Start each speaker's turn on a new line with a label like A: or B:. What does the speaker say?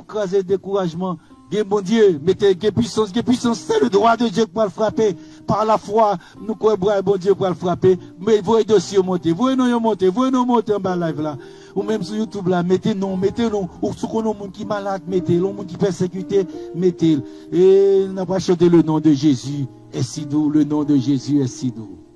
A: craser découragement. Bon Dieu, mettez puissance, c'est le droit de Dieu pour le frapper. Par la foi, nous croyons bon Dieu pour le frapper. Mais voyez dossier monter, voyez nous monter en bas live là. Ou même sur YouTube là, mettez-nous. Ou sur les gens qui sont malades, mettez-le. Les gens qui sont persécutés, mettez-le. Et nous allons chanter le nom de Jésus. Est si doux, le nom de Jésus est si doux.